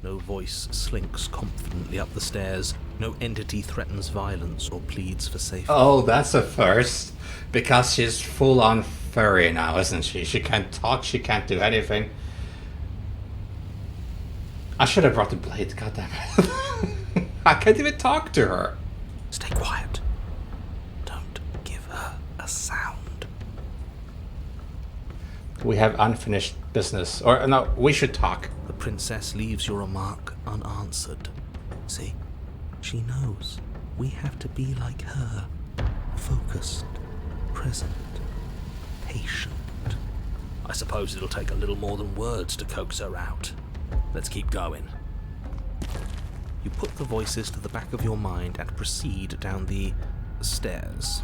No voice slinks confidently up the stairs. No entity threatens violence or pleads for safety. Oh, that's a first. Because she's full on furry now, isn't she? She can't talk, she can't do anything. I should have brought the blade, goddammit. I can't even talk to her. Stay quiet. Don't give her a sound. We have unfinished business. Or, no, we should talk. The princess leaves your remark unanswered. See, she knows we have to be like her. Focused, present, patient. I suppose it'll take a little more than words to coax her out. Let's keep going. You put the voices to the back of your mind and proceed down the stairs.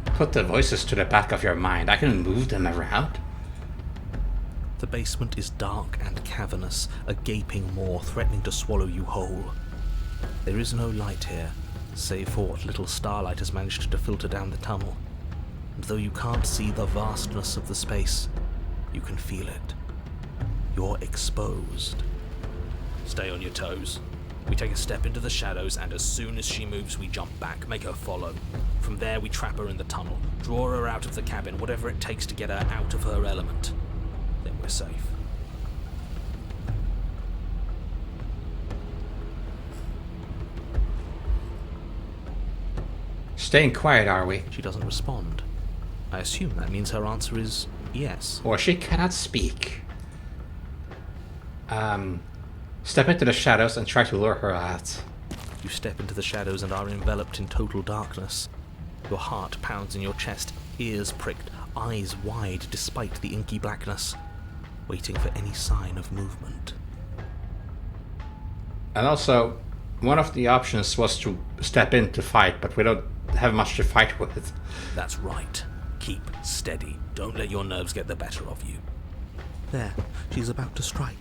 Put the voices to the back of your mind. I can move them around. The basement is dark and cavernous, a gaping maw threatening to swallow you whole. There is no light here, save for what little starlight has managed to filter down the tunnel. And though you can't see the vastness of the space, you can feel it. You're exposed. Stay on your toes. We take a step into the shadows, and as soon as she moves, we jump back, make her follow. From there, we trap her in the tunnel, draw her out of the cabin, whatever it takes to get her out of her element. Then we're safe. Staying quiet, are we? She doesn't respond. I assume that means her answer is yes. Or she cannot speak. Step into the shadows and try to lure her out. You step into the shadows and are enveloped in total darkness. Your heart pounds in your chest, ears pricked, eyes wide despite the inky blackness, waiting for any sign of movement. And also, one of the options was to step in to fight, but we don't have much to fight with. That's right. Keep steady. Don't let your nerves get the better of you. There, she's about to strike.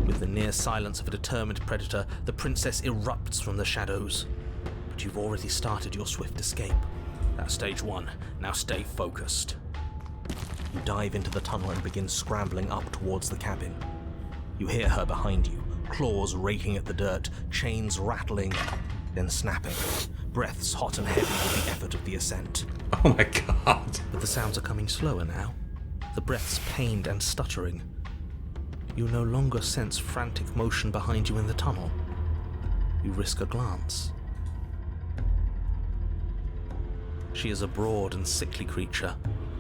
With the near silence of a determined predator, the princess erupts from the shadows. But you've already started your swift escape. That's stage one. Now stay focused. You dive into the tunnel and begin scrambling up towards the cabin. You hear her behind you, claws raking at the dirt, chains rattling, then snapping, breaths hot and heavy with the effort of the ascent. Oh my god. But the sounds are coming slower now, the breaths pained and stuttering. You no longer sense frantic motion behind you in the tunnel. You risk a glance. She is a broad and sickly creature,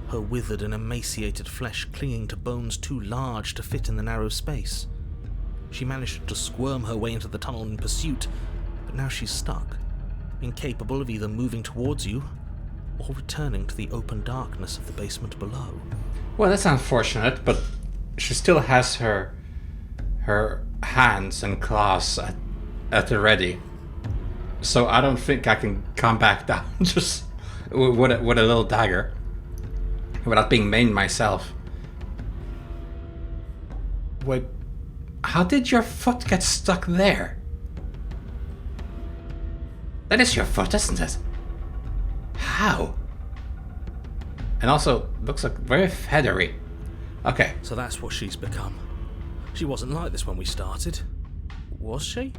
her withered and emaciated flesh clinging to bones too large to fit in the narrow space. She managed to squirm her way into the tunnel in pursuit, but now she's stuck, incapable of either moving towards you or returning to the open darkness of the basement below. Well, that's unfortunate, but she still has her hands and claws at the ready. So I don't think I can come back down just with a little dagger without being maimed myself. Wait, how did your foot get stuck there? That is your foot, isn't it? How? And also, looks like very feathery. Okay. So that's what she's become. She wasn't like this when we started. Was she?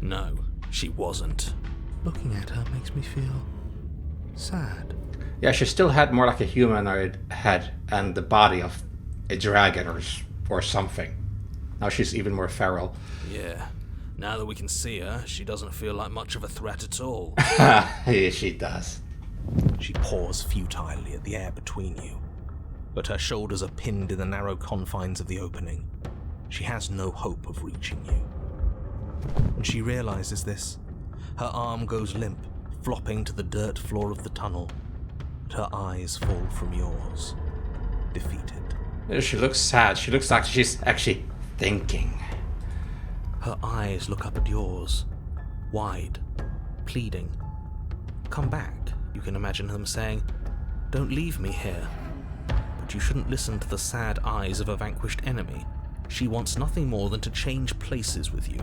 No, she wasn't. Looking at her makes me feel sad. Yeah, she still had more like a humanoid head and the body of a dragon or something. Now she's even more feral. Yeah. Now that we can see her, she doesn't feel like much of a threat at all. Yeah, she does. She paws futilely at the air between you, but her shoulders are pinned in the narrow confines of the opening. She has no hope of reaching you. When she realizes this, her arm goes limp, flopping to the dirt floor of the tunnel, and her eyes fall from yours, defeated. She looks sad. She looks like she's actually thinking. Her eyes look up at yours, wide, pleading. Come back, you can imagine them saying. Don't leave me here. But you shouldn't listen to the sad eyes of a vanquished enemy. She wants nothing more than to change places with you.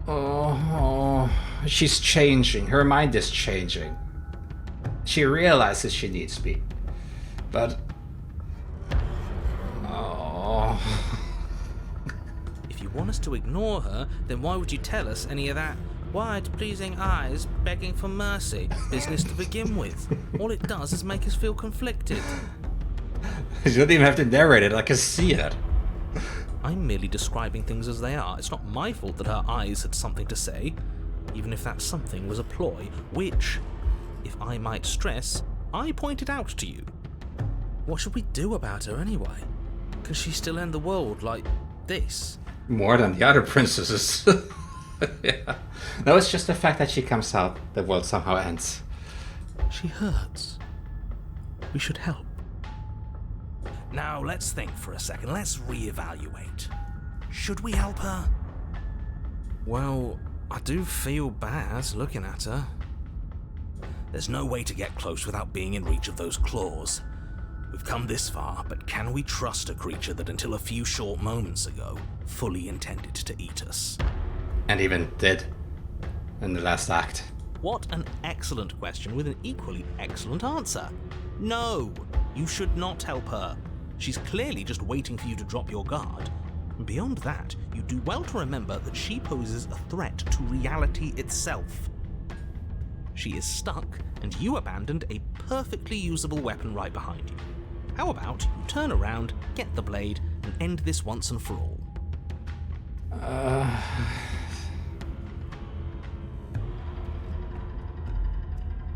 Oh, she's changing. Her mind is changing. She realizes she needs me. But... Oh... If want us to ignore her, then why would you tell us any of that wide, pleasing eyes begging for mercy business to begin with? All it does is make us feel conflicted. You don't even have to narrate it, I can see it. I'm merely describing things as they are. It's not my fault that her eyes had something to say, even if that something was a ploy, which, if I might stress, I pointed out to you. What should we do about her anyway? Can she still end the world like this? More than the other princesses. Yeah. No, it's just the fact that she comes out, the world somehow ends. She hurts. We should help. Now, let's think for a second. Let's reevaluate. Should we help her? Well, I do feel bad looking at her. There's no way to get close without being in reach of those claws. We've come this far, but can we trust a creature that until a few short moments ago fully intended to eat us? And even did in the last act. What an excellent question with an equally excellent answer. No, you should not help her. She's clearly just waiting for you to drop your guard. And beyond that, you do well to remember that she poses a threat to reality itself. She is stuck, and you abandoned a perfectly usable weapon right behind you. How about you turn around, get the blade, and end this once and for all?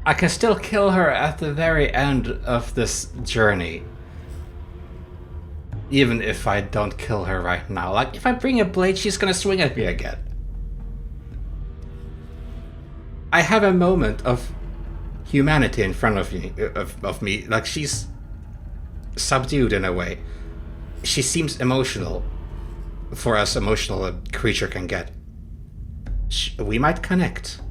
I can still kill her at the very end of this journey. Even if I don't kill her right now. Like, if I bring a blade, she's gonna swing at me again. I have a moment of humanity in front of me. Like, she's subdued in a way. She seems emotional. For as emotional a creature can get. We might connect.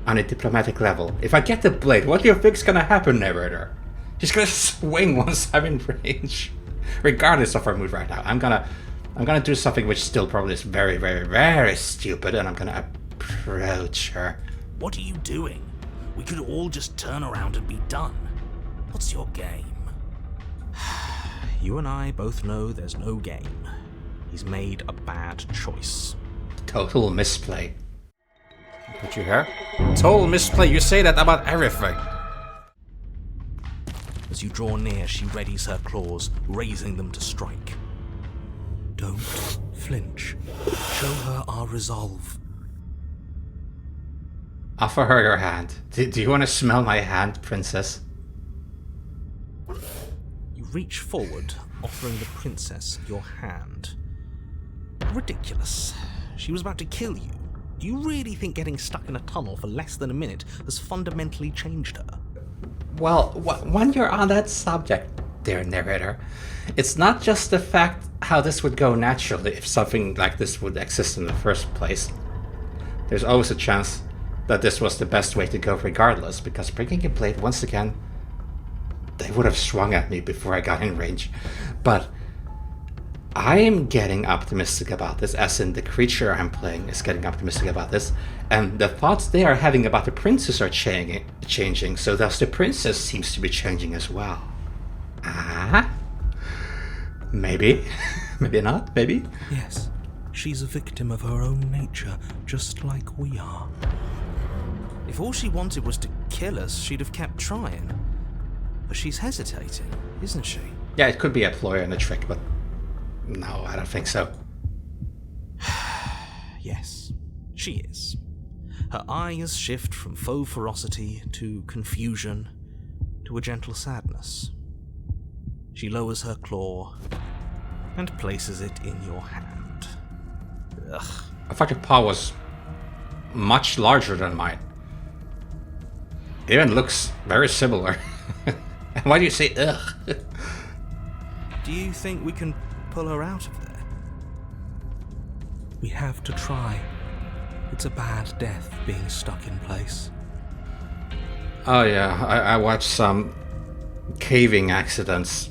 On a diplomatic level. If I get the blade, what do you think's gonna happen, narrator? She's gonna swing once I'm in range. Regardless of her mood right now. I'm gonna do something which still probably is very, very, very stupid, and I'm gonna approach her. What are you doing? We could all just turn around and be done. What's your game? You and I both know there's no game. He's made a bad choice. Total misplay. Did you hear? Total misplay. You say that about everything. As you draw near, she readies her claws, raising them to strike. Don't flinch. Show her our resolve. Offer her your hand. Do you want to smell my hand, princess? You reach forward, offering the princess your hand. Ridiculous. She was about to kill you. Do you really think getting stuck in a tunnel for less than a minute has fundamentally changed her? Well, when you're on that subject, dear narrator, it's not just the fact how this would go naturally if something like this would exist in the first place. There's always a chance that this was the best way to go regardless, because bringing a blade, once again, they would have swung at me before I got in range. But I am getting optimistic about this, as in the creature I'm playing is getting optimistic about this, and the thoughts they are having about the princess are changing, so thus the princess seems to be changing as well. Ah? Maybe. Maybe not, maybe? Yes. She's a victim of her own nature, just like we are. If all she wanted was to kill us, she'd have kept trying. But she's hesitating, isn't she? Yeah, it could be a ploy and a trick, but no, I don't think so. Yes, she is. Her eyes shift from faux ferocity to confusion to a gentle sadness. She lowers her claw and places it in your hand. Ugh. I thought your paw was much larger than mine. It even looks very similar. And why do you say ugh? Do you think we can pull her out of there? We have to try. It's a bad death being stuck in place. Oh yeah, I watched some caving accidents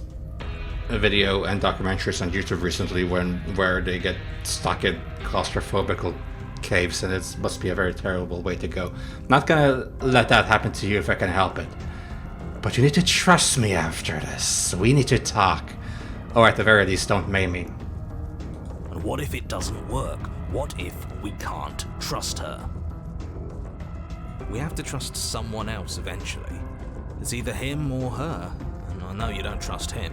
video and documentaries on YouTube recently where they get stuck in claustrophobic caves, and it must be a very terrible way to go. Not gonna let that happen to you if I can help it. But you need to trust me after this. We need to talk. Or at the very least, don't maim me. And what if it doesn't work? What if we can't trust her? We have to trust someone else eventually. It's either him or her, and I know you don't trust him.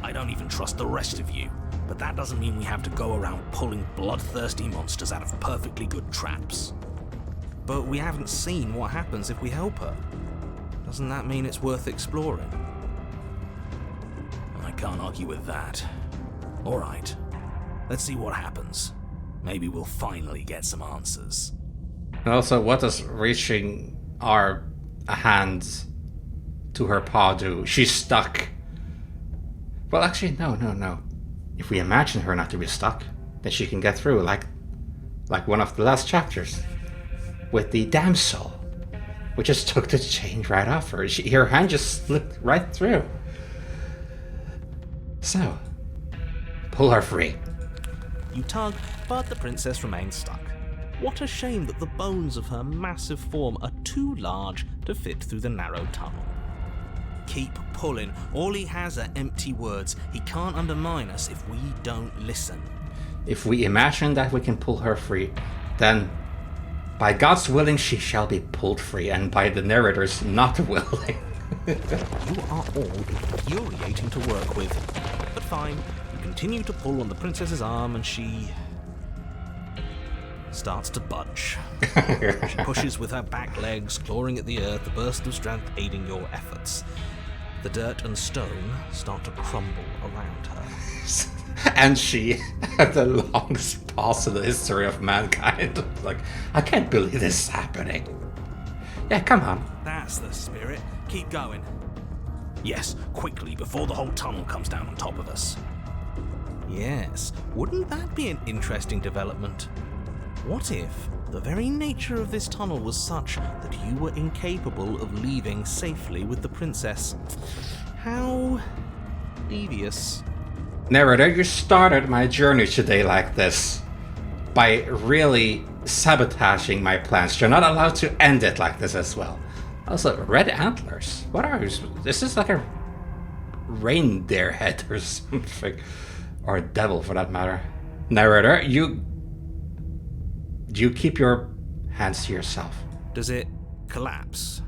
I don't even trust the rest of you, but that doesn't mean we have to go around pulling bloodthirsty monsters out of perfectly good traps. But we haven't seen what happens if we help her. Doesn't that mean it's worth exploring? I can't argue with that. Alright, let's see what happens. Maybe we'll finally get some answers. And also, what does reaching our hand to her paw do? She's stuck. Well, actually, no. If we imagine her not to be stuck, then she can get through, like one of the last chapters with the damsel, which just took the chain right off her. Her hand just slipped right through. So, pull her free. You tug, but the princess remains stuck. What a shame that the bones of her massive form are too large to fit through the narrow tunnel. Keep pulling. All he has are empty words. He can't undermine us if we don't listen. If we imagine that we can pull her free, then by God's willing she shall be pulled free, and by the narrator's not willing. You are all infuriating to work with. But fine, you continue to pull on the princess's arm and she starts to budge. She pushes with her back legs, clawing at the earth, a burst of strength aiding your efforts. The dirt and stone start to crumble around her. And she had the longest pause in the history of mankind. Like, I can't believe this is happening. Yeah, come on. That's the spirit. Keep going. Yes, quickly, before the whole tunnel comes down on top of us. Yes, wouldn't that be an interesting development? What if the very nature of this tunnel was such that you were incapable of leaving safely with the princess? How devious. Narrator, you started my journey today like this, by really sabotaging my plans. You're not allowed to end it like this as well. Also, red antlers. What are these? This is like a reindeer head or something. Or a devil, for that matter. Narrator, you keep your hands to yourself. Does it collapse?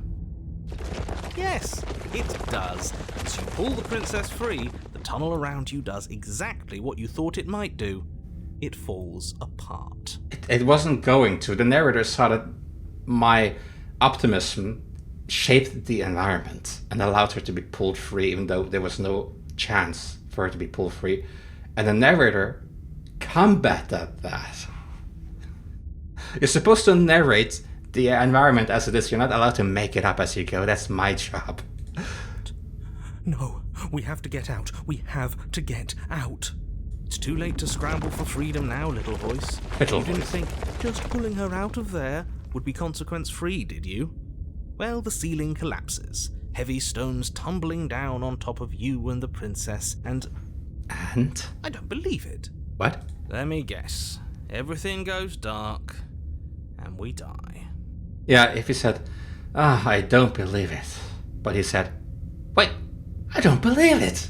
Yes, it does. As you pull the princess free, the tunnel around you does exactly what you thought it might do. It falls apart. It wasn't going to. The narrator saw that my optimism shaped the environment and allowed her to be pulled free, even though there was no chance for her to be pulled free. And the narrator combated that. You're supposed to narrate the environment as it is. You're not allowed to make it up as you go. That's my job. No, we have to get out. We have to get out. It's too late to scramble for freedom now, little voice. Little You didn't voice. think just pulling her out of there would be consequence-free, did you? Well, the ceiling collapses, heavy stones tumbling down on top of you and the princess, and... And? I don't believe it. What? Let me guess. Everything goes dark, and we die. Yeah, if he said, I don't believe it. But he said, wait, I don't believe it.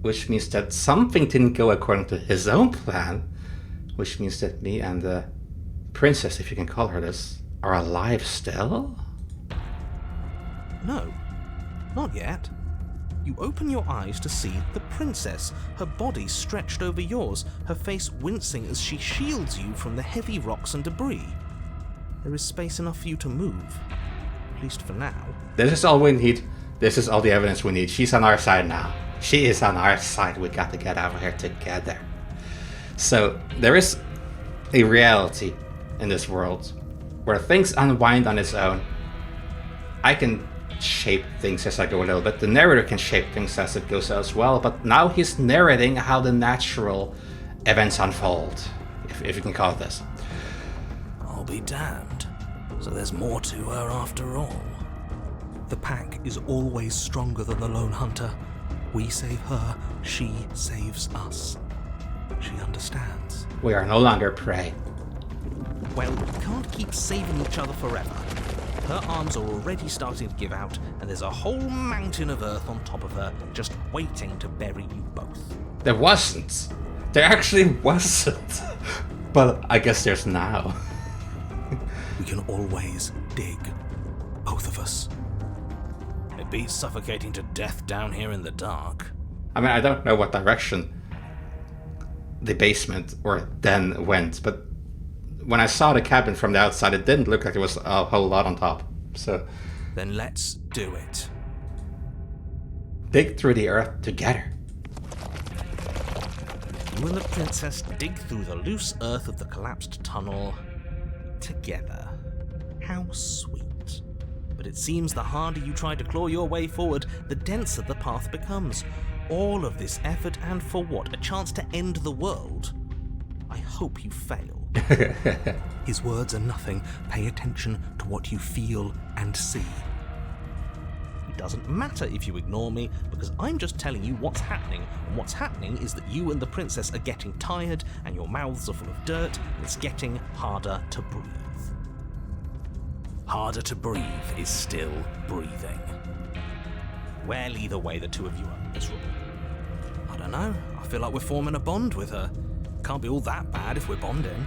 Which means that something didn't go according to his own plan. Which means that me and the princess, if you can call her this, are alive still? No, not yet. You open your eyes to see the princess, her body stretched over yours, her face wincing as she shields you from the heavy rocks and debris. There is space enough for you to move, at least for now. This is all we need. This is all the evidence we need. She's on our side now. She is on our side. We got to get out of here together. So there is a reality in this world where things unwind on its own. I can shape things as I go a little bit. The narrator can shape things as it goes as well, but now he's narrating how the natural events unfold, if you can call it this. I'll be damned. So there's more to her after all. The pack is always stronger than the lone hunter. We save her, she saves us. She understands. We are no longer prey. Well, we can't keep saving each other forever. Her arms are already starting to give out, and there's a whole mountain of earth on top of her, just waiting to bury you both. There wasn't. There actually wasn't. But I guess there's now. We can always dig. Both of us. It beats suffocating to death down here in the dark. I mean, I don't know what direction the basement or den went, but when I saw the cabin from the outside, it didn't look like there was a whole lot on top. So, Then let's do it. dig through the earth together. You and the princess dig through the loose earth of the collapsed tunnel together. How sweet. But it seems the harder you try to claw your way forward, the denser the path becomes. All of this effort, and for what? A chance to end the world? I hope you fail. His words are nothing. Pay attention to what you feel and see. It doesn't matter if you ignore me, because I'm just telling you what's happening. And what's happening is that you and the princess are getting tired, and your mouths are full of dirt, and it's getting harder to breathe. Harder to breathe is still breathing. Well, either way, the two of you are miserable. I don't know. I feel like we're forming a bond with her. Can't be all that bad if we're bonding.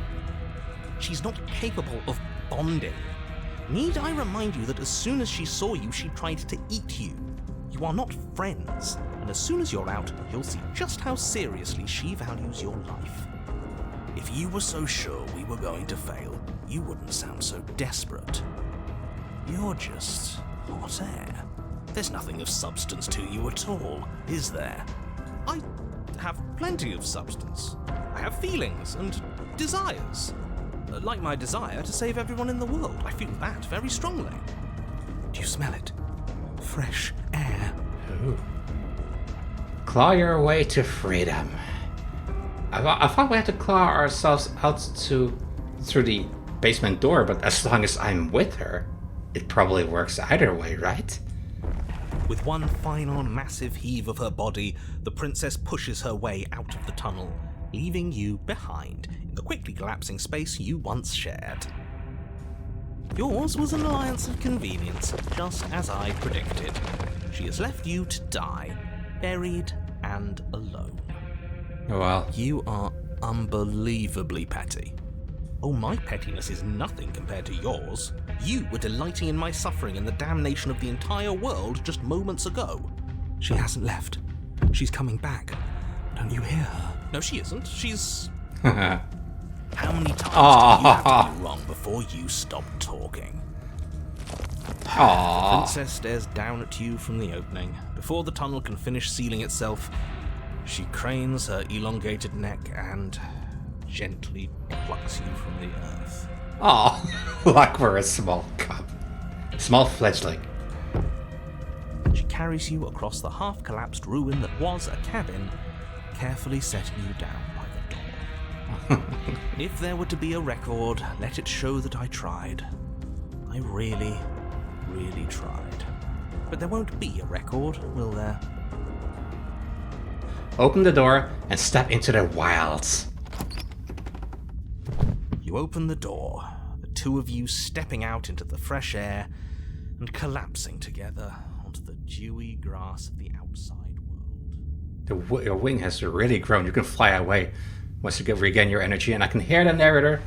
She's not capable of bonding. Need I remind you that as soon as she saw you, she tried to eat you? You are not friends, and as soon as you're out, you'll see just how seriously she values your life. If you were so sure we were going to fail, you wouldn't sound so desperate. You're just hot air. There's nothing of substance to you at all, is there? I have plenty of substance. I have feelings and desires. Like my desire to save everyone in the world. I feel that very strongly. Do you smell it? Fresh air. Ooh. Claw your way to freedom. I thought we had to claw ourselves out through the basement door, but as long as I'm with her, it probably works either way, right? With one final massive heave of her body, the princess pushes her way out of the tunnel, leaving you behind in the quickly collapsing space you once shared. Yours was an alliance of convenience, just as I predicted. She has left you to die, buried and alone. Well, You are unbelievably petty. Oh, my pettiness is nothing compared to yours. You were delighting in my suffering and the damnation of the entire world just moments ago. She hasn't left. She's coming back. Don't you hear her? No, she isn't. She's... How many times do you have to be wrong before you stop talking? aww. Princess stares down at you from the opening. Before the tunnel can finish sealing itself, she cranes her elongated neck and gently plucks you from the earth. Oh, like we're a small cub. Small fledgling. She carries you across the half-collapsed ruin that was a cabin, carefully setting you down by the door. If there were to be a record, let it show that I tried. I really, really tried. But there won't be a record, will there? Open the door and step into the wilds. You open the door, the two of you stepping out into the fresh air and collapsing together onto the dewy grass of the outside world. Your wing has really grown. You can fly away once you regain your energy, and I can hear the narrator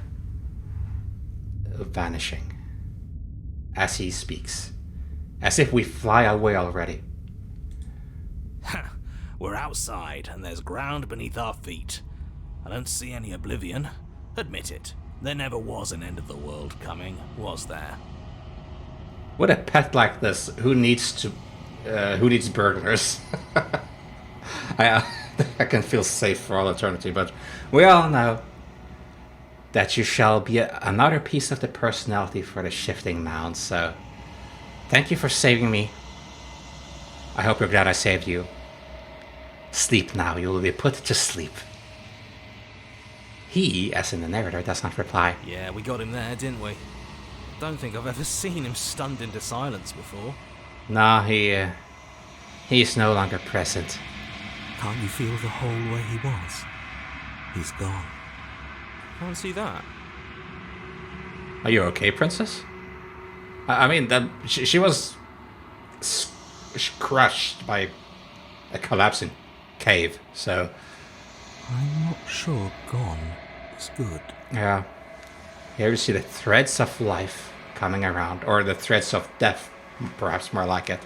vanishing as he speaks, as if we fly away already. Ha! We're outside, and there's ground beneath our feet. I don't see any oblivion. Admit it. There never was an end of the world coming, was there? With a pet like this, who needs burglars? I can feel safe for all eternity, but we all know that you shall be another piece of the personality for the shifting mound, so thank you for saving me. I hope you're glad I saved you. Sleep now, you will be put to sleep. He, as in the narrator, does not reply. Yeah, we got him there, didn't we? Don't think I've ever seen him stunned into silence before. Nah, he's no longer present. Can't you feel the hole where he was? He's gone. Can't see that. Are you okay, princess? I mean, that she was crushed by a collapsing cave, so... I'm not sure gone is good. Yeah. Here you see the threads of life coming around, or the threads of death, perhaps more like it.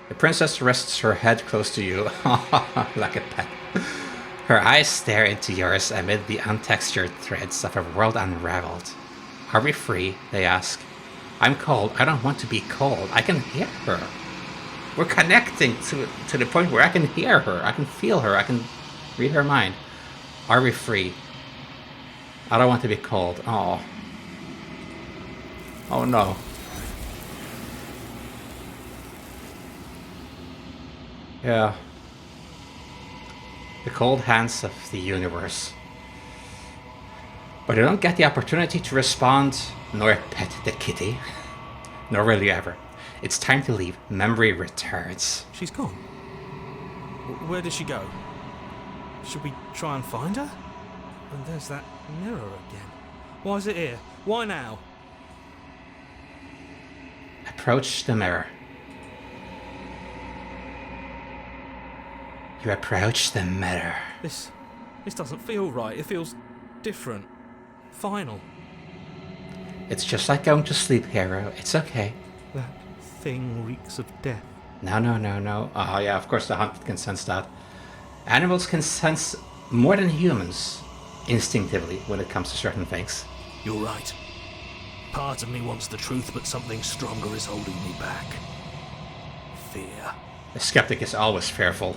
The princess rests her head close to you, like a pet. Her eyes stare into yours amid the untextured threads of a world unraveled. Are we free? They ask. I'm cold. I don't want to be cold. I can hear her. We're connecting to the point where I can hear her. I can feel her. I can read her mind. Are we free? I don't want to be cold. Oh. Oh no. Yeah. The cold hands of the universe. But I don't get the opportunity to respond, nor pet the kitty. Nor will you ever. It's time to leave. Memory returns. She's gone. Where did she go? Should we try and find her? And there's that mirror again. Why is it here? Why now? Approach the mirror. You approach the mirror. This doesn't feel right. It feels different. Final. It's just like going to sleep, hero. It's okay. That thing reeks of death. No. Oh yeah, of course the hunted can sense that. Animals can sense more than humans instinctively when it comes to certain things. You're right. Part of me wants the truth, but something stronger is holding me back. Fear. The skeptic is always fearful.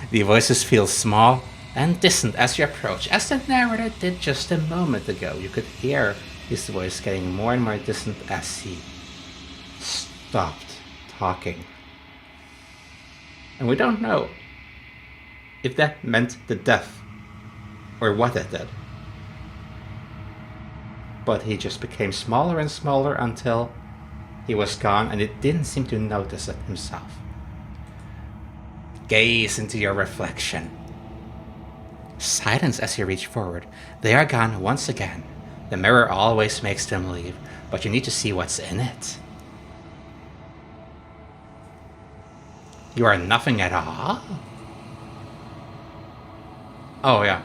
The voices feel small and distant as you approach, as the narrator did just a moment ago. You could hear his voice getting more and more distant as he stopped talking. And we don't know if that meant the death or what it did. But he just became smaller and smaller until he was gone, and it didn't seem to notice it himself. Gaze into your reflection. Silence as you reach forward. They are gone once again. The mirror always makes them leave, but you need to see what's in it. You are nothing at all? Oh yeah.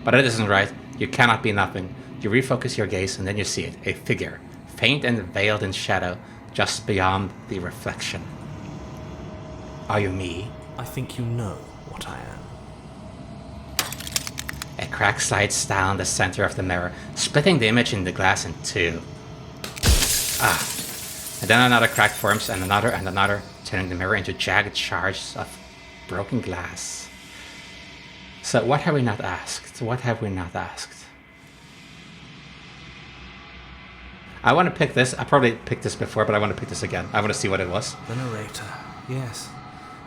But it isn't right. You cannot be nothing. You refocus your gaze and then you see it. A figure, faint and veiled in shadow, just beyond the reflection. Are you me? I think you know what I am. A crack slides down the center of the mirror, splitting the image in the glass in two. And then another crack forms, and another, turning the mirror into jagged shards of broken glass. So what have we not asked? What have we not asked? I want to pick this. I probably picked this before, but I want to pick this again. I want to see what it was. The narrator. Yes.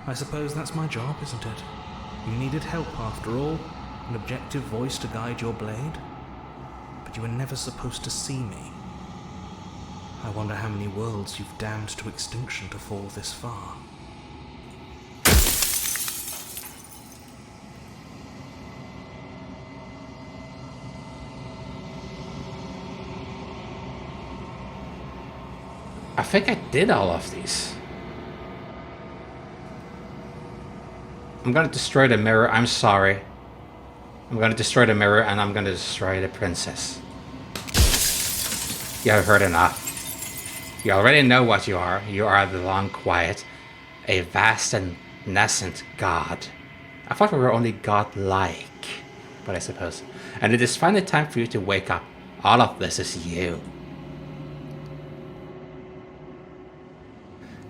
I suppose that's my job, isn't it? You needed help after all. An objective voice to guide your blade. But you were never supposed to see me. I wonder how many worlds you've damned to extinction to fall this far. I think I did all of these. I'm gonna destroy the mirror. I'm sorry. I'm gonna destroy the mirror and I'm gonna destroy the princess. You have heard enough. You already know what you are. You are the long quiet, a vast and nascent god. I thought we were only godlike, but I suppose. And it is finally time for you to wake up. All of this is you.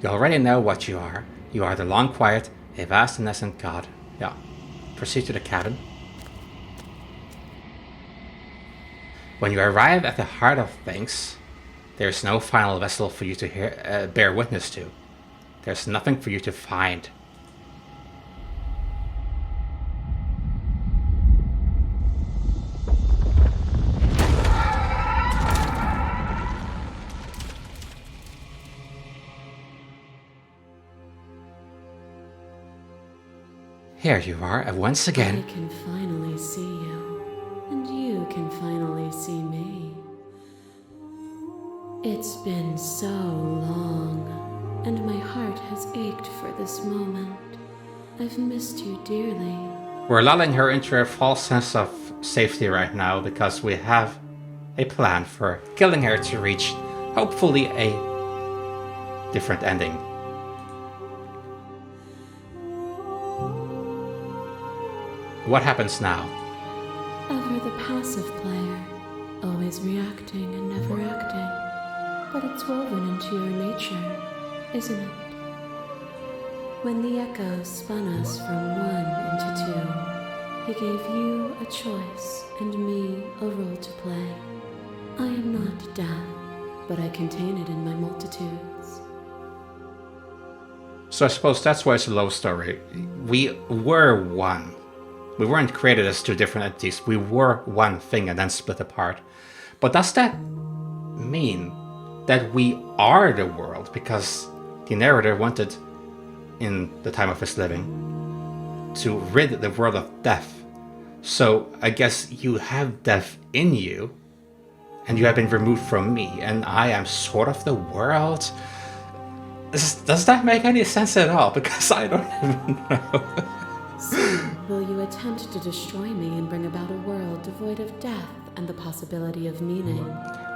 You already know what you are. You are the long quiet, a vast and nascent god. Yeah. Proceed to the cabin. When you arrive at the heart of things, there's no final vessel for you to bear witness to. There's nothing for you to find. Here you are, once again. I can finally see you, and you can finally see me. It's been so long, and my heart has ached for this moment. I've missed you dearly. We're lulling her into a false sense of safety right now because we have a plan for killing her to reach, hopefully, a different ending. What happens now? Ever the passive player, always reacting and never acting. But it's woven into your nature, isn't it? When the echo spun us from one into two, he gave you a choice and me a role to play. I am not death, but I contain it in my multitudes. So I suppose that's why it's a love story. We were one. We weren't created as two different entities. We were one thing and then split apart. But does that mean that we are the world? Because the narrator wanted, in the time of his living, to rid the world of death. So I guess you have death in you, and you have been removed from me, and I am sort of the world. Does that make any sense at all? Because I don't even know. Will you attempt to destroy me and bring about a world devoid of death and the possibility of meaning?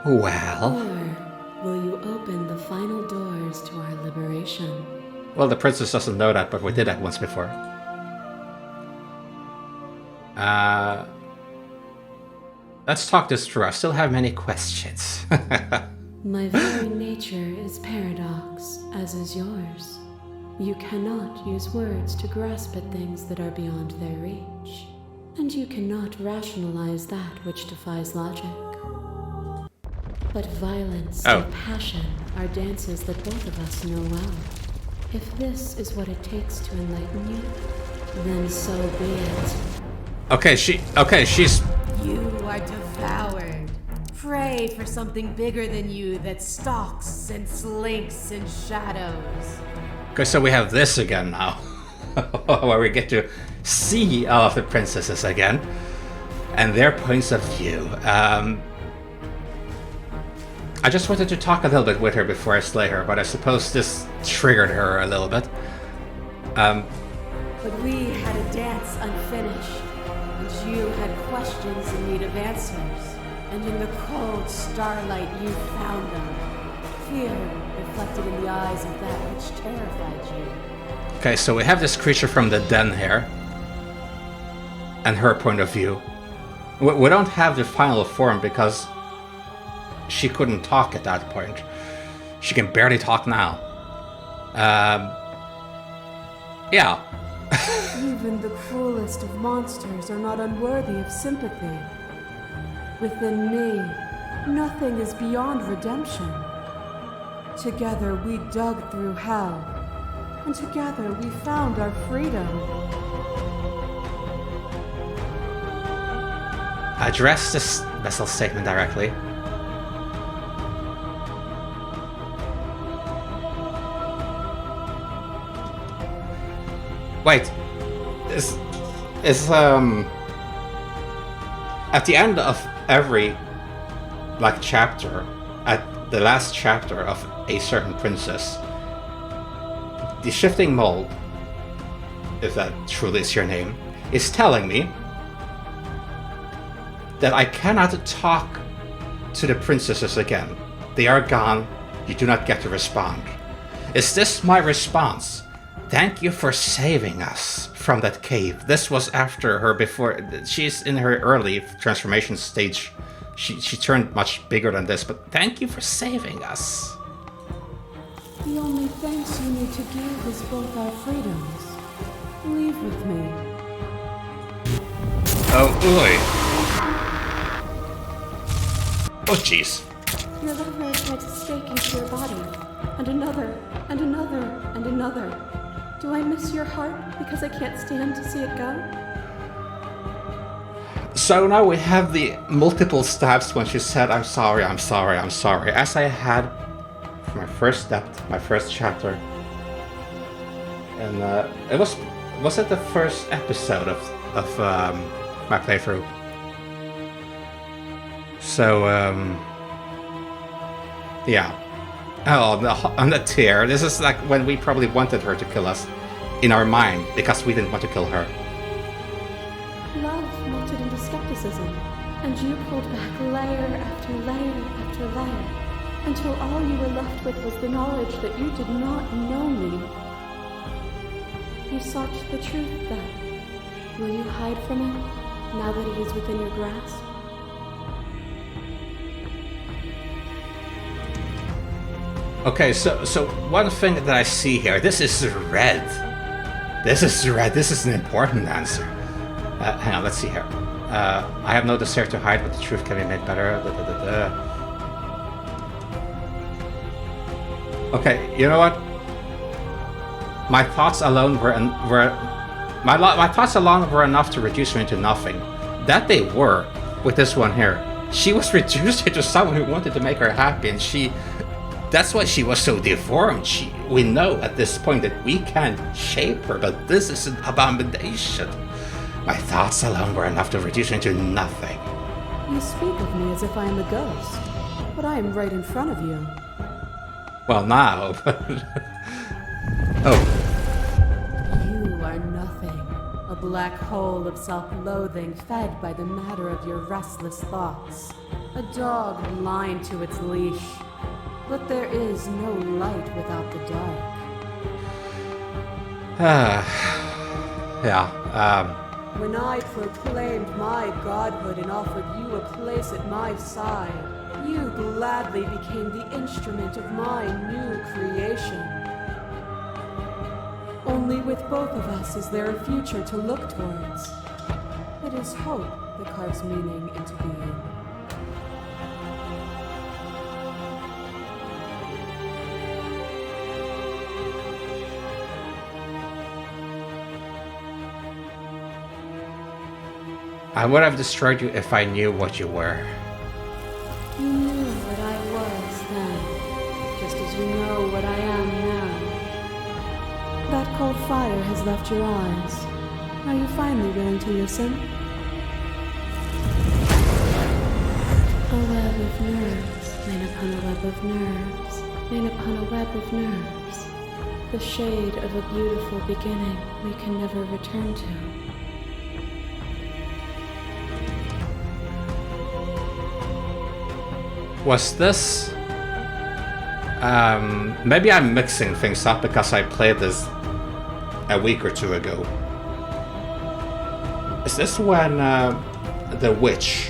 Well... Or will you open the final doors to our liberation? Well, the princess doesn't know that, but we did that once before. Let's talk this through. I still have many questions. My very nature is paradox, as is yours. You cannot use words to grasp at things that are beyond their reach, and you cannot rationalize that which defies logic. But violence and passion are dances that both of us know well. If this is what it takes to enlighten you, then so be it. She's... You are devoured. Pray for something bigger than you that stalks and slinks in shadows. Okay, so we have this again now. Where we get to see all of the princesses again. And their points of view. I just wanted to talk a little bit with her before I slay her, but I suppose this triggered her a little bit. But we had a dance unfinished, and you had questions in need of answers. And in the cold starlight you found them. Fear reflected in the eyes of that which terrified you. Okay, so we have this creature from the den here. And her point of view. We don't have the final form because she couldn't talk at that point. She can barely talk now. Yeah. Even the cruelest of monsters are not unworthy of sympathy. Within me, nothing is beyond redemption. Together we dug through hell, and together we found our freedom. Address this vessel statement directly. Wait, is at the end of every chapter, at the last chapter of a certain princess, the shifting mold, if that truly is your name, is telling me that I cannot talk to the princesses again. They are gone. You do not get to respond. Is this my response? Thank you for saving us from that cave. This was after her before. She's in her early transformation stage. She turned much bigger than this, but thank you for saving us. The only thanks you need to give is both our freedoms. Leave with me. Oh, oh, jeez. Your lover tried to stake into your body, and another, and another, and another. Do I miss your heart because I can't stand to see it go? So now we have the multiple stabs when she said, I'm sorry, I'm sorry, I'm sorry. As I had for my first step, my first chapter. And was it the first episode of my playthrough? So, yeah. Oh, on the tear. This is like when we probably wanted her to kill us in our mind because we didn't want to kill her. Love melted into skepticism, and you pulled back layer after layer after layer, until all you were left with was the knowledge that you did not know me. You sought the truth then. Will you hide from it, now that it is within your grasp? Okay, so one thing that I see here, this is red. This is red. This is an important answer. Hang on, let's see here. I have no desire to hide, but the truth can be made better. Da, da, da, da. Okay, you know what? My thoughts alone were my thoughts alone were enough to reduce me into nothing. That they were with this one here. She was reduced into someone who wanted to make her happy, and that's why she was so deformed. We know at this point that we can shape her, but this is an abomination. My thoughts alone were enough to reduce her into nothing. You speak of me as if I am a ghost, but I am right in front of you. Well, now, but... Oh. You are nothing. A black hole of self-loathing fed by the matter of your restless thoughts. A dog blind to its leash. But there is no light without the dark. Yeah, When I proclaimed my godhood and offered you a place at my side, you gladly became the instrument of my new creation. Only with both of us is there a future to look towards. It is hope that carves meaning into being. I would have destroyed you if I knew what you were. You knew what I was then, just as you know what I am now. That cold fire has left your eyes. Are you finally willing to listen? A web of nerves, made upon a web of nerves, made upon a web of nerves. The shade of a beautiful beginning we can never return to. Was this... maybe I'm mixing things up because I played this a week or two ago. Is this when the witch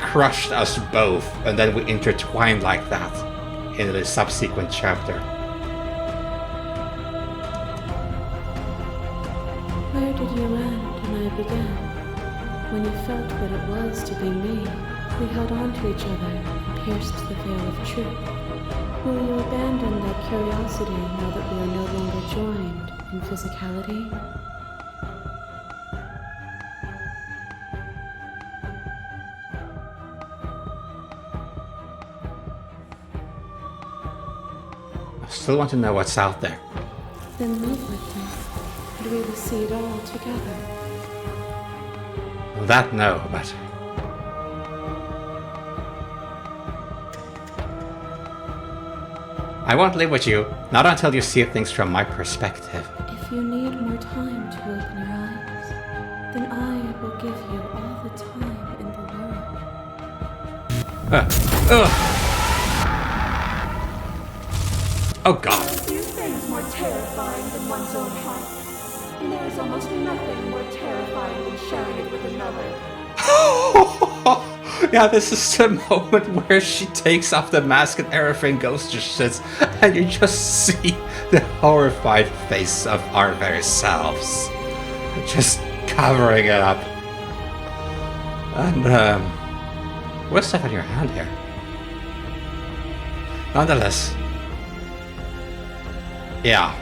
crushed us both and then we intertwined like that in the subsequent chapter? Where did you end and I began? When you felt what it was to be me, we held on to each other and pierced the veil of truth. Will you abandon that curiosity now that we are no longer joined in physicality? I still want to know what's out there. Then move with me, and we will see it all together. That no, but... I won't live with you, not until you see things from my perspective. If you need more time to open your eyes, then I will give you all the time in the world. Oh god. Few things more terrifying than one's own heart. And there is almost nothing more terrifying than sharing it with another. Yeah, this is the moment where she takes off the mask and everything goes to shit, and you just see the horrified face of our very selves. Just covering it up. And, what's that on your hand here? Nonetheless, yeah.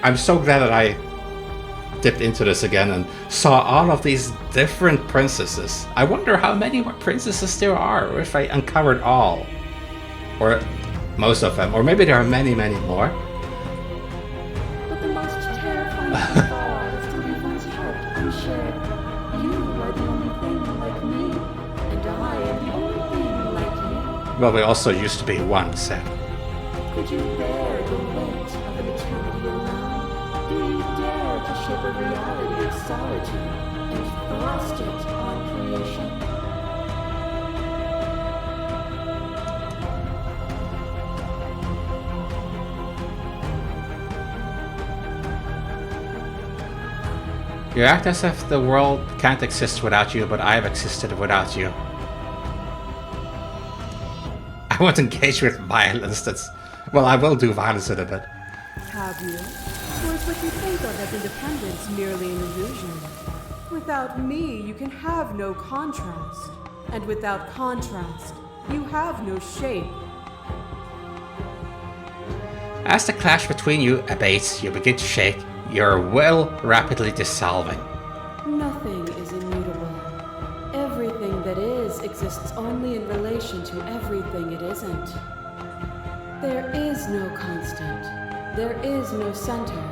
I'm so glad that I dipped into this again and saw all of these different princesses. I wonder how many more princesses there are, or if I uncovered all. Or most of them. Or maybe there are many, many more. But the most terrifying of all is to leave one's heart unshared. You are the only thing like me, and I am the only thing like you. Well, we also used to be one, so. Could you bear the weight of an eternity alone? Do you dare to shape a reality of solitude and thrust it on creation? You act as if the world can't exist without you, but I've existed without you. I won't engage with violence. Well, I will do violence in a bit. Have you? Or is what you think of as independence merely an illusion? Without me, you can have no contrast. And without contrast, you have no shape. As the clash between you abates, you begin to shake, your will rapidly dissolving. Nothing is immutable. Everything that is exists only in relation to everything it isn't. There is no constant. There is no center.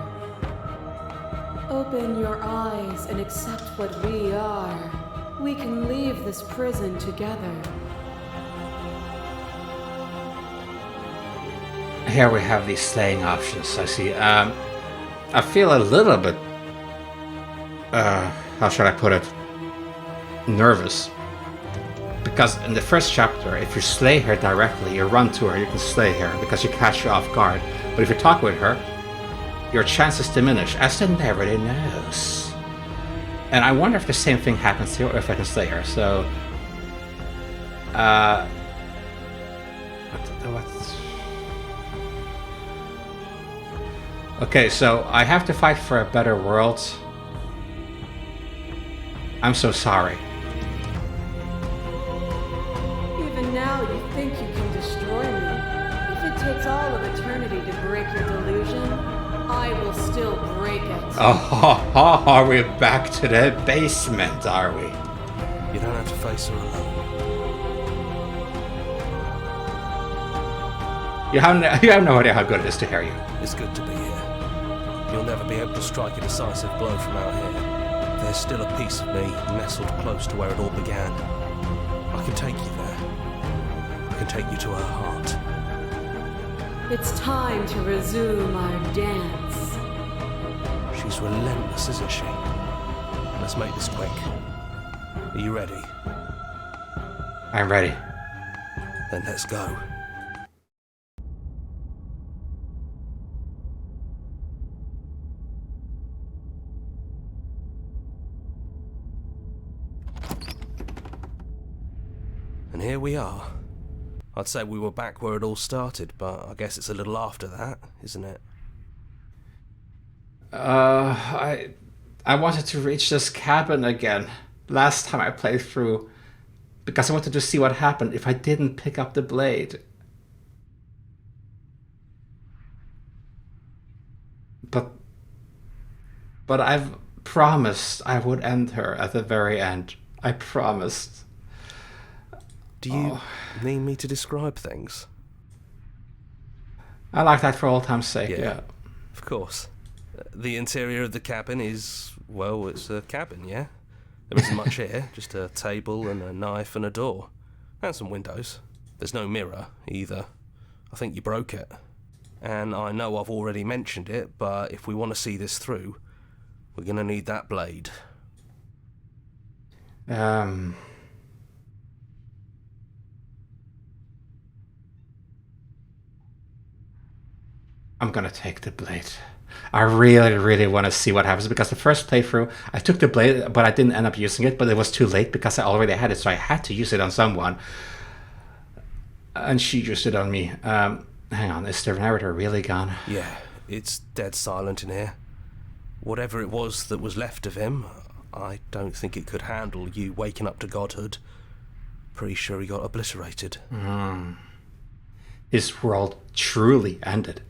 Open your eyes and accept what we are. We can leave this prison together. Here we have these slaying options, I see. I feel a little bit, how should I put it, nervous. Because in the first chapter, if you slay her directly, you run to her, you can slay her because you catch her off guard. But if you talk with her, your chances diminish, as the narrator knows. And I wonder if the same thing happens here, or if I can slay her. So, okay, so I have to fight for a better world. I'm so sorry. Even now, you think you can destroy me. If it takes all of eternity to break your delusion, I will still break it. Oh, are we back to the basement, are we? You don't have to face her alone. You have no idea how good it is to hear you. It's good to be here. You'll never be able to strike a decisive blow from out here. There's still a piece of me nestled close to where it all began. I can take you there. I can take you to her heart. It's time to resume our dance. She's relentless, isn't she? Let's make this quick. Are you ready? I'm ready. Then let's go. And here we are. I'd say we were back where it all started, but I guess it's a little after that, isn't it? I wanted to reach this cabin again. Last time I played through, because I wanted to see what happened if I didn't pick up the blade. But I've promised I would end her at the very end. I promised. Do you need me to describe things? I like that for old time's sake, yeah. Of course. The interior of the cabin is, well, it's a cabin, yeah? There isn't much here, just a table and a knife and a door. And some windows. There's no mirror, either. I think you broke it. And I know I've already mentioned it, but if we want to see this through, we're going to need that blade. I'm gonna take the blade. I really, really want to see what happens, because the first playthrough, I took the blade, but I didn't end up using it, but it was too late because I already had it, so I had to use it on someone. And she used it on me. Hang on, is the narrator really gone? Yeah, it's dead silent in here. Whatever it was that was left of him, I don't think it could handle you waking up to godhood. Pretty sure he got obliterated. His world truly ended.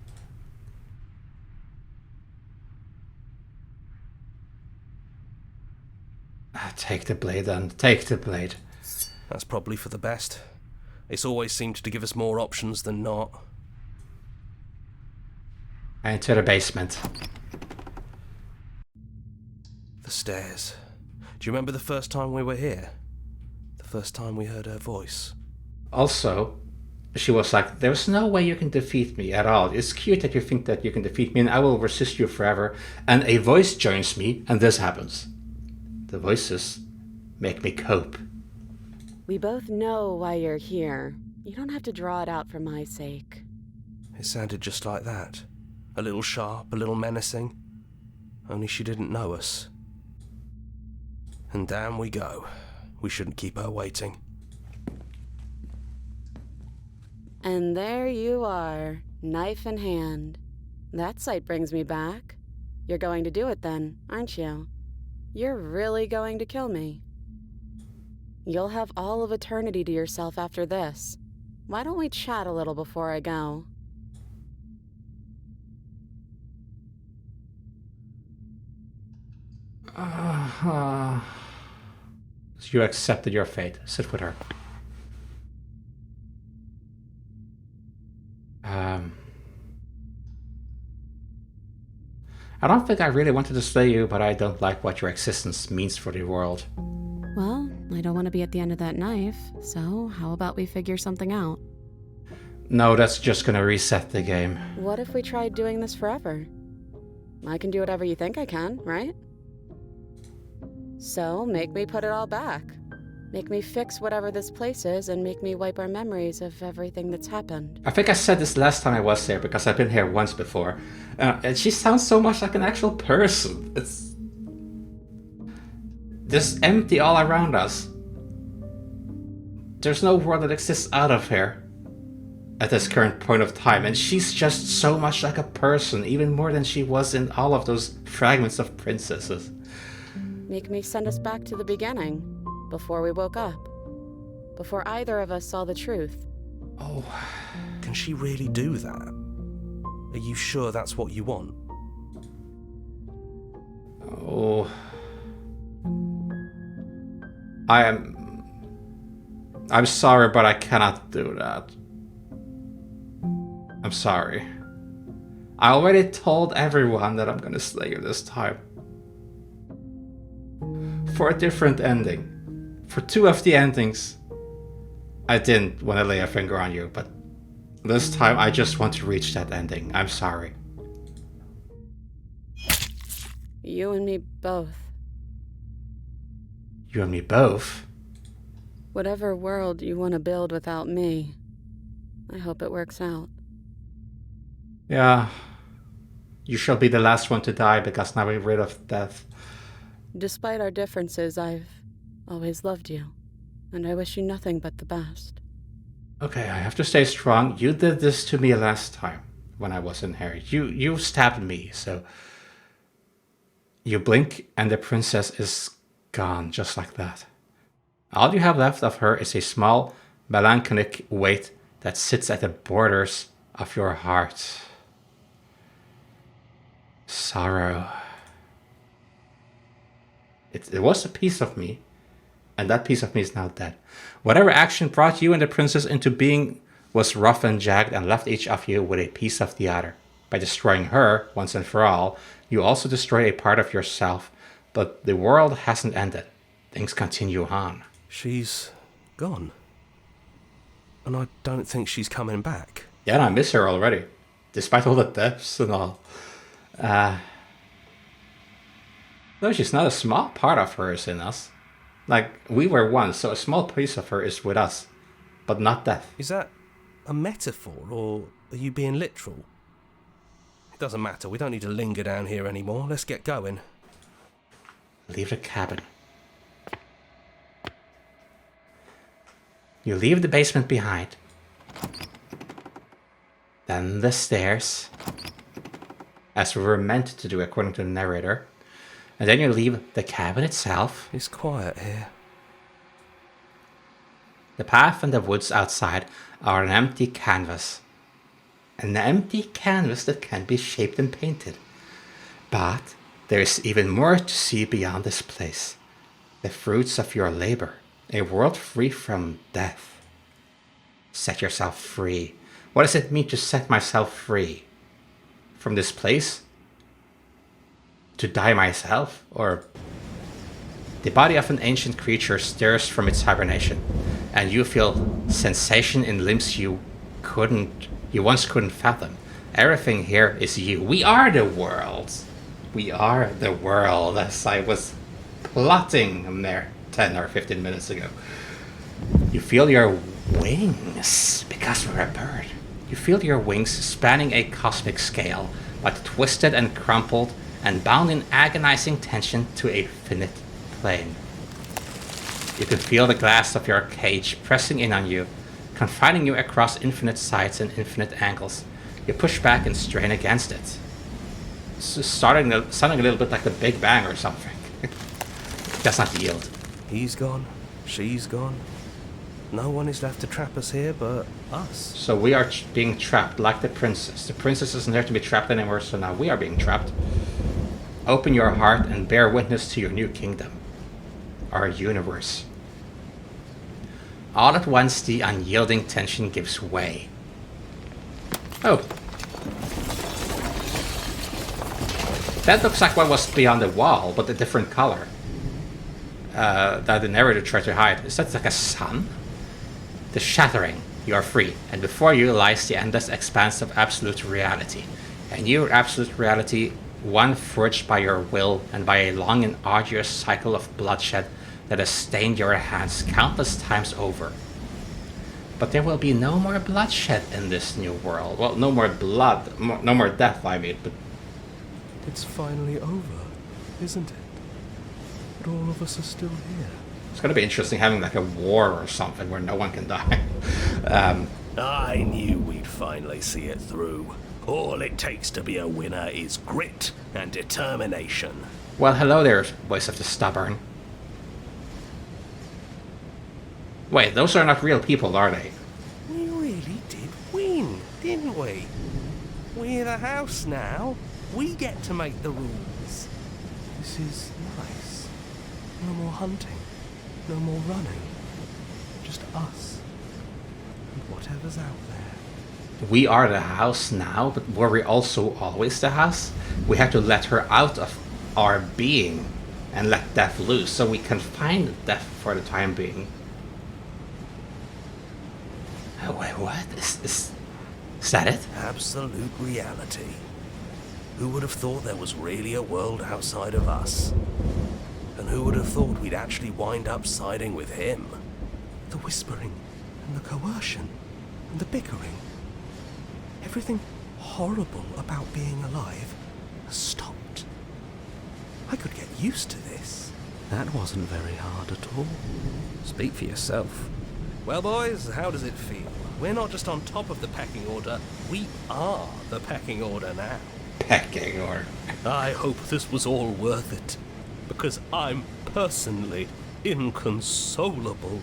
Take the blade then. Take the blade. That's probably for the best. It's always seemed to give us more options than not. Into the basement. The stairs. Do you remember the first time we were here? The first time we heard her voice? Also, she was like, there's no way you can defeat me at all. It's cute that you think that you can defeat me and I will resist you forever. And a voice joins me and this happens. The voices make me cope. We both know why you're here. You don't have to draw it out for my sake. It sounded just like that. A little sharp, a little menacing. Only she didn't know us. And down we go. We shouldn't keep her waiting. And there you are, knife in hand. That sight brings me back. You're going to do it then, aren't you? You're really going to kill me. You'll have all of eternity to yourself after this. Why don't we chat a little before I go? So you accepted your fate. Sit with her. I don't think I really wanted to slay you, but I don't like what your existence means for the world. Well, I don't want to be at the end of that knife, so how about we figure something out? No, that's just gonna reset the game. What if we tried doing this forever? I can do whatever you think I can, right? So, make me put it all back. Make me fix whatever this place is and make me wipe our memories of everything that's happened. I think I said this last time I was here because I've been here once before. And she sounds so much like an actual person. It's just empty all around us. There's no world that exists out of here at this current point of time. And she's just so much like a person, even more than she was in all of those fragments of princesses. Make me send us back to the beginning. Before we woke up. Before either of us saw the truth. Oh, can she really do that? Are you sure that's what you want? Oh. I'm sorry, but I cannot do that. I'm sorry. I already told everyone that I'm gonna slay you this time. For a different ending. For two of the endings, I didn't want to lay a finger on you, but this time I just want to reach that ending. I'm sorry. You and me both. You and me both? Whatever world you want to build without me, I hope it works out. Yeah. You shall be the last one to die because now we're rid of death. Despite our differences, I've always loved you, and I wish you nothing but the best. Okay, I have to stay strong. You did this to me last time when I was in here. You stabbed me, so you blink and the princess is gone just like that. All you have left of her is a small, melancholic weight that sits at the borders of your heart. Sorrow. It was a piece of me. And that piece of me is now dead. Whatever action brought you and the princess into being was rough and jagged and left each of you with a piece of the other. By destroying her, once and for all, you also destroyed a part of yourself. But the world hasn't ended. Things continue on. She's gone. And I don't think she's coming back. Yeah, and I miss her already. Despite all the deaths and all. No, she's not. A small part of her is in us. Like, we were one, so a small piece of her is with us, but not death. Is that a metaphor, or are you being literal? It doesn't matter, we don't need to linger down here anymore. Let's get going. Leave the cabin. You leave the basement behind. Then the stairs, as we were meant to do according to the narrator. And then you leave the cabin itself. It's quiet here. The path and the woods outside are an empty canvas. An empty canvas that can be shaped and painted. But there is even more to see beyond this place. The fruits of your labor. A world free from death. Set yourself free. What does it mean to set myself free? From this place? To die myself? Or the body of an ancient creature stirs from its hibernation, and you feel sensation in limbs you once couldn't fathom. Everything here is you. We are the world. We are the world, as I was plotting there 10 or 15 minutes ago. You feel your wings, because we're a bird. You feel your wings spanning a cosmic scale, like twisted and crumpled and bound in agonizing tension to a finite plane. You can feel the glass of your cage pressing in on you, confining you across infinite sides and infinite angles. You push back and strain against it. It's sounding a little bit like the Big Bang or something. Does not yield. He's gone. She's gone. No one is left to trap us here but us. So we are being trapped like the princess. The princess isn't there to be trapped anymore, so now we are being trapped. Open your heart and bear witness to your new kingdom. Our universe. All at once, the unyielding tension gives way. Oh. That looks like what was beyond the wall, but a different color. That the narrator tried to hide. Is that like a sun? The shattering. You are free, and before you lies the endless expanse of absolute reality. A new absolute reality, one forged by your will and by a long and arduous cycle of bloodshed that has stained your hands countless times over. But there will be no more bloodshed in this new world. Well, no more blood, no more death, I mean, but... It's finally over, isn't it? But all of us are still here. It's gonna be interesting having like a war or something where no one can die. I knew we'd finally see it through. All it takes to be a winner is grit and determination. Well, hello there, voice of the stubborn. Wait, those are not real people, are they? We really did win, didn't we? We're the house now. We get to make the rules. This is nice. No more hunting. No more running. Just us. And whatever's out there. We are the house now, but were we also always the house? We had to let her out of our being and let death loose, so we confined death for the time being. Oh, wait, what? Is that it? Absolute reality. Who would have thought there was really a world outside of us? And who would have thought we'd actually wind up siding with him? The whispering and the coercion and the bickering. Everything horrible about being alive has stopped. I could get used to this. That wasn't very hard at all. Speak for yourself. Well, boys, how does it feel? We're not just on top of the pecking order, we are the pecking order now. Pecking or... I hope this was all worth it, because I'm personally inconsolable.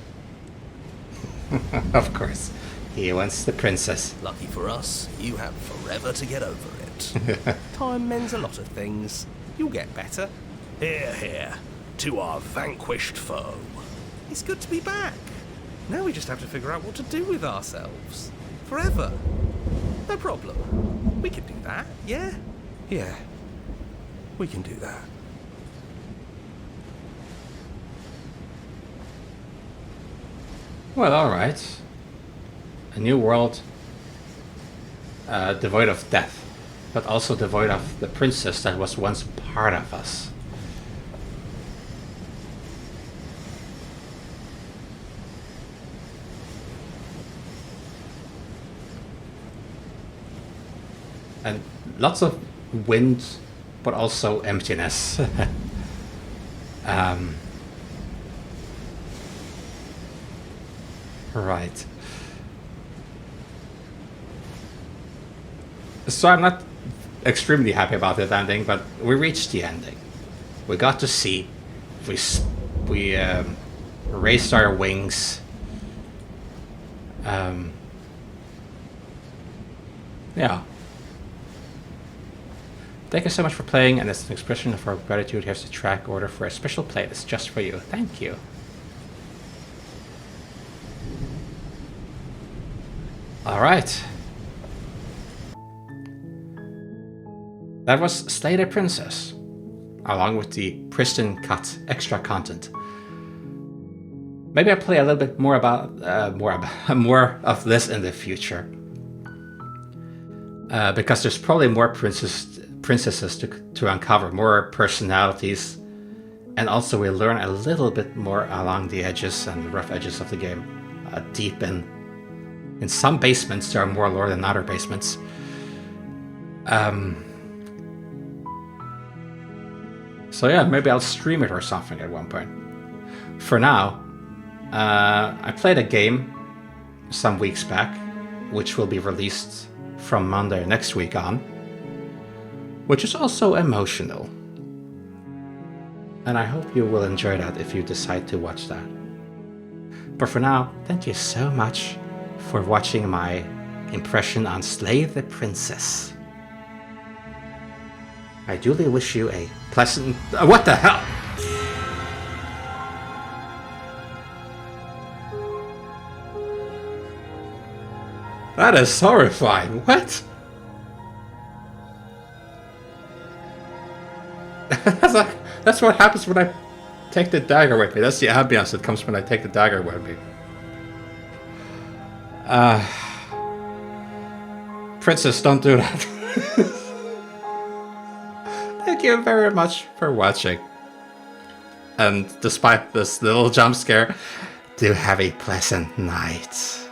Of course. He wants the princess. Lucky for us, you have forever to get over it. Time mends a lot of things. You'll get better. Hear, hear, to our vanquished foe. It's good to be back. Now we just have to figure out what to do with ourselves. Forever. No problem. We can do that, yeah? Yeah, we can do that. Well, alright. A new world devoid of death, but also devoid of the princess that was once part of us. And lots of wind, but also emptiness. Right. So I'm not extremely happy about that ending, but we reached the ending. We got to see. We raised our wings. Yeah. Thank you so much for playing, and as an expression of our gratitude, here's the track order for a special playlist just for you. Thank you. Alright. That was Slay the Princess, along with the pristine cut extra content. Maybe I'll play a little bit more about more of this in the future. because there's probably more princesses to uncover, more personalities, and also we learn a little bit more along the edges and rough edges of the game, deep in some basements there are more lore than other basements. So yeah, maybe I'll stream it or something at one point. For now, I played a game some weeks back, which will be released from Monday next week on, which is also emotional. And I hope you will enjoy that if you decide to watch that. But for now, thank you so much for watching my impression on Slay the Princess. I duly wish you a pleasant... what the hell? That is horrifying. What? That's what happens when I take the dagger with me. That's the ambience that comes when I take the dagger with me. Princess, don't do that. Thank you very much for watching. And despite this little jump scare, do have a pleasant night.